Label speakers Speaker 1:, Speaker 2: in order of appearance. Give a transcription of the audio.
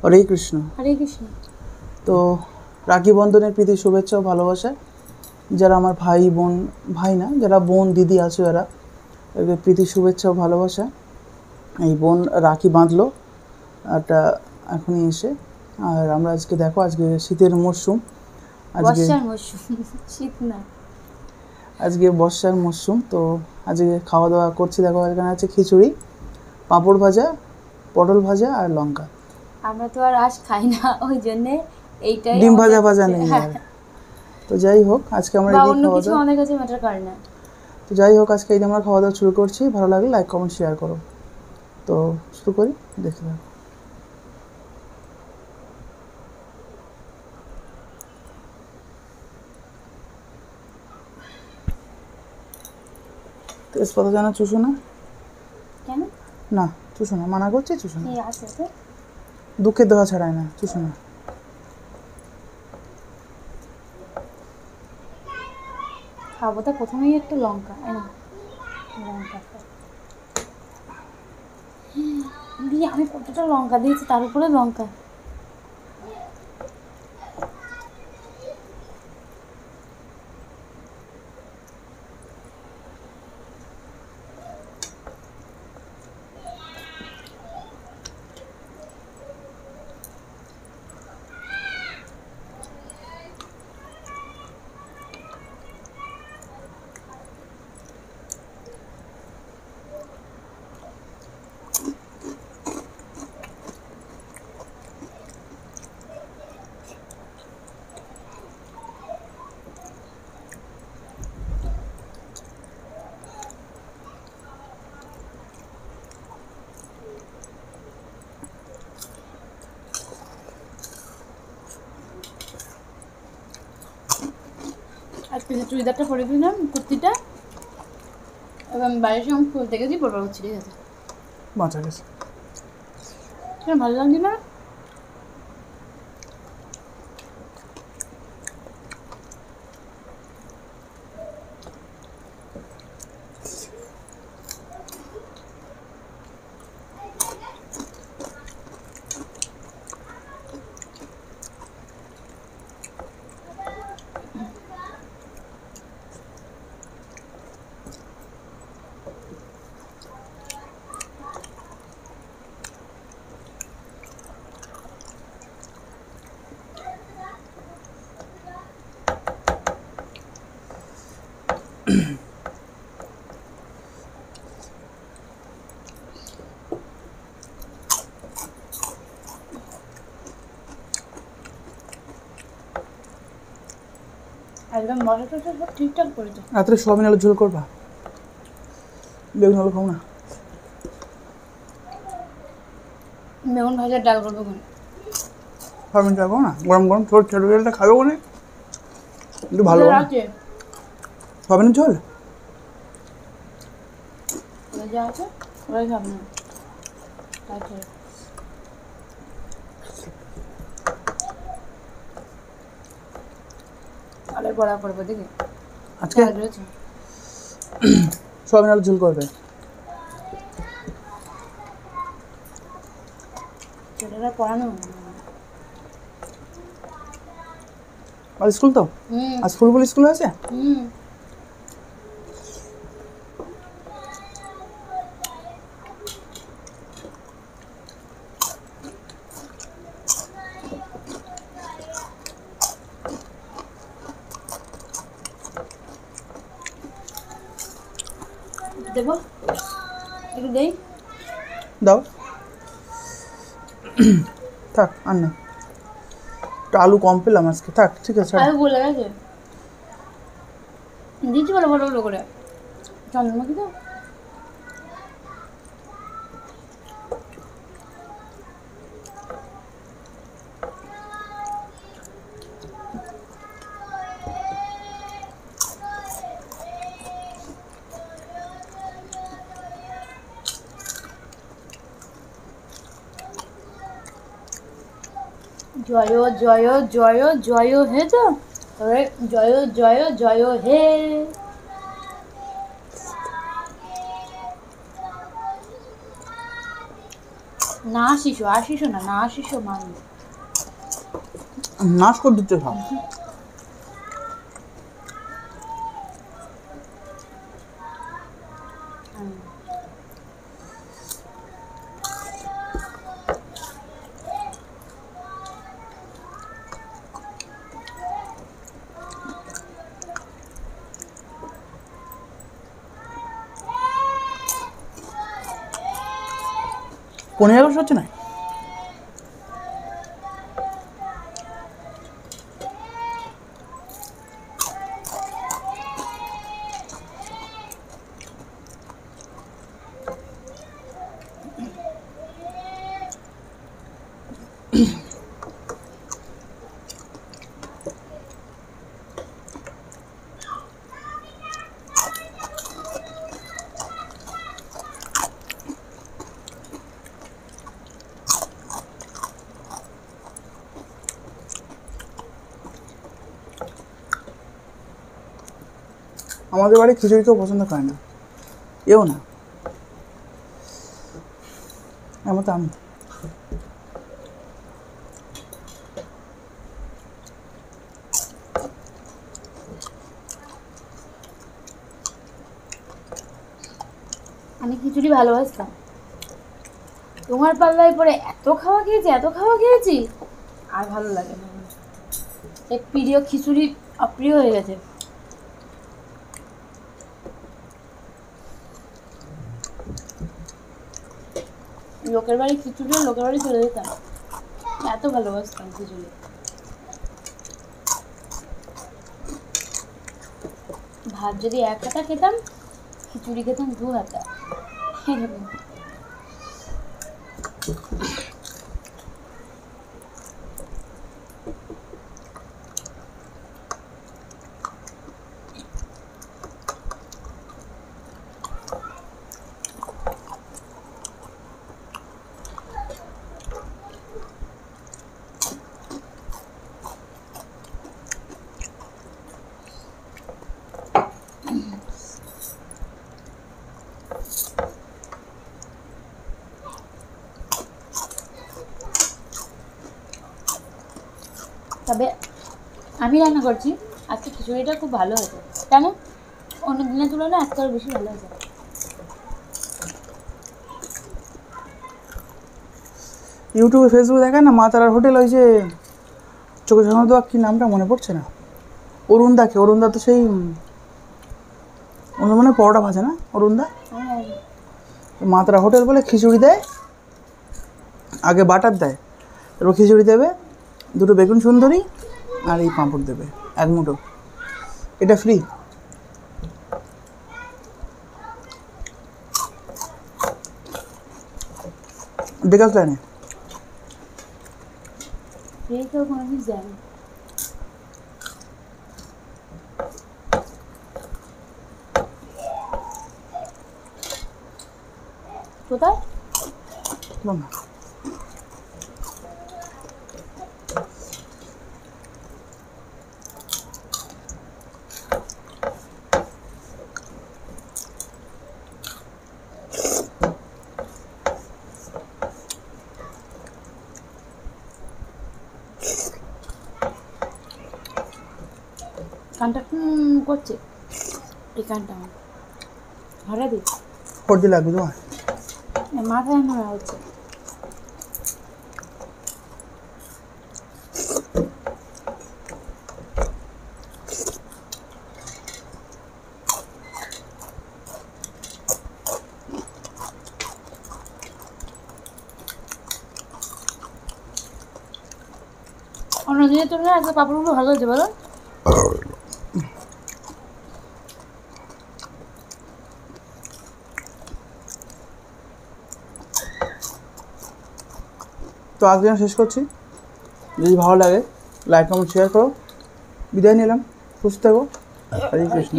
Speaker 1: হরে কৃষ্ণ।
Speaker 2: হরে কৃষ্ণ।
Speaker 1: তো রাখি বন্ধনের প্রীতি শুভেচ্ছা ও ভালোবাসা। যারা আমার ভাই বোন, ভাই না, যারা বোন দিদি আছে এরা, এদের প্রীতি শুভেচ্ছা ও ভালোবাসা। এই বোন রাখি বাঁধলো একটা এখনই এসে। আর আমরা আজকে দেখো, আজকে শীতের মরশুম, আজকে
Speaker 2: বর্ষার মরশুম, শীত না,
Speaker 1: আজকে বর্ষার মরশুম। তো আজকে খাওয়া দাওয়া করছি। দেখো এখানে আছে খিচুড়ি, পাঁপড় ভাজা, পটল ভাজা আর লঙ্কা।
Speaker 2: আমরা তো আর আজ খাই না, ওই জন্যে এইটাই
Speaker 1: ডিম ভাজা
Speaker 2: আমাদের
Speaker 1: ভাজা
Speaker 2: কাছে-
Speaker 1: নেই
Speaker 2: হ্যাঁ,
Speaker 1: আর। তো যাই হোক, আজকে আমরা
Speaker 2: বা
Speaker 1: এই দিয়ে
Speaker 2: অন্য
Speaker 1: খাওয়া
Speaker 2: কিছু
Speaker 1: দাওয়া,
Speaker 2: আমাদের কাছে ম্যাটার করে না।
Speaker 1: তো যাই হোক আজকে এই দিয়ে আমরা খাওয়া দাওয়া শুরু করছি। ভালো লাগলে লাইক কমেন্ট শেয়ার করো। তো শুরু করি, দেখে দাও। তেজপাতা যেন চুষো না,
Speaker 2: কেন?
Speaker 1: না চুষো না, মানা করছি, চুষো না।
Speaker 2: এই আছে তো,
Speaker 1: দুঃখের দোয়া ছাড়ায় না, চুষো না।
Speaker 2: খাবো তো প্রথমেই একটা লঙ্কা, লঙ্কা দিয়ে আমি কতটা লঙ্কা দিয়েছি, তার উপরে লঙ্কা। আজকে যে চুড়িদারটা পরে দিলাম, কুর্তিটা, এবং বাইরের সঙ্গে খুলতে গেছি, পরবার হচ্ছে, ঠিক আছে?
Speaker 1: বাঁচা গেছে।
Speaker 2: কেন ভালো লাগছে না? একদম মশলাটা সব ঠিকঠাক করেছে।
Speaker 1: রাত্রে সোয়াবিন আলু ঝোল করবা? বেগুন আলু খাও না?
Speaker 2: বেগুন ভাজার ডাল করবো কোন?
Speaker 1: সোয়াবিন খাবো না, গরম গরম ছোট ছোট তেলটা খাবে কোনে, একটু ভালো
Speaker 2: আছে
Speaker 1: সোয়াবিনের ঝোল।
Speaker 2: যা আছে ওরাই খাবে না, তাই আরে বড়া করবো দেখি
Speaker 1: আজকে
Speaker 2: রয়েছে।
Speaker 1: সোয়াবিন আলু ঝোল করবে।
Speaker 2: ছেলেরা পড়ানো।
Speaker 1: আর স্কুল তো, আজ ফুলফুল স্কুল আছে।
Speaker 2: দেবো একটু দেই,
Speaker 1: দাও, থাক আর না, একটু আলু কম পেলাম আজকে, থাক ঠিক আছে।
Speaker 2: আলু বলে গেছে দিচ্ছি, বলো বড় বড় করে চন্দ্রমুখী তো। জয় জয় জয় জয় হে, তো জয় জয় জয় হে। না শিশু আর শিশু না, না শিশু মানুষ।
Speaker 1: নাশ করে দিচ্ছে সব। পনেরো আগস্ট হচ্ছে না? আমাদের বাড়ি খিচুড়ি কেউ পছন্দ করে না, এও না, এমন তো আমি।
Speaker 2: আমি খিচুড়ি ভালোবাসতাম, তোমার পাল্লায় পরে এত খাওয়া খেয়েছি, এত খাওয়া খেয়েছি, আর ভালো লাগে না। এক প্রিয় খিচুড়ি অপ্রিয় হয়ে গেছে। লোকের বাড়ি খিচুড়ি, লোকের বাড়ি চলে যেতাম, এত ভালোবাসতাম খিচুড়ি। ভাত যদি এক হাতা খেতাম, খিচুড়ি খেতাম 2 হাতা। তবে আমি রান্না করছি, আজকে খিচুড়িটা খুব ভালো হয়েছে। কেন? অন্য দিনের তুলনায় আজকে আরো বেশি ভালো হয়েছে।
Speaker 1: ইউটিউবে ফেসবুকে দেখেন না, মা তারার হোটেল, ওই যে চোখে সামনে দেওয়া কী নামটা মনে পড়ছে না, অরুণদাকে, অরুণদা তো সেই অন্য মনে পরোটা ভাজে না অরুণদা, মা তারা হোটেল বলে খিচুড়ি দেয়, আগে বাটার দেয়, তারপর খিচুড়ি দেবে, 2টো বেগুন সুন্দরী আর এই পাঁপড় দেবে 1 মুঠো, এটা ফ্রি। ডেকাস লাইনে
Speaker 2: এই তো কোনো কিছু জানি। কোথায়?
Speaker 1: না,
Speaker 2: কানটা করছে, এই কানটা আমার হঠাৎ দিই
Speaker 1: সর্দি লাগবে তোমার?
Speaker 2: মাথায় মনে হচ্ছে। অন্য দিনের তুলনায় আজকে পাপড়গুলো ভালো হয়েছে বলো?
Speaker 1: তো আজকে আমি শেষ করছি, যদি ভালো লাগে লাইক কমেন্ট শেয়ার করো, বিদায় নিলাম, সুস্থ থাকো, হরে কৃষ্ণ।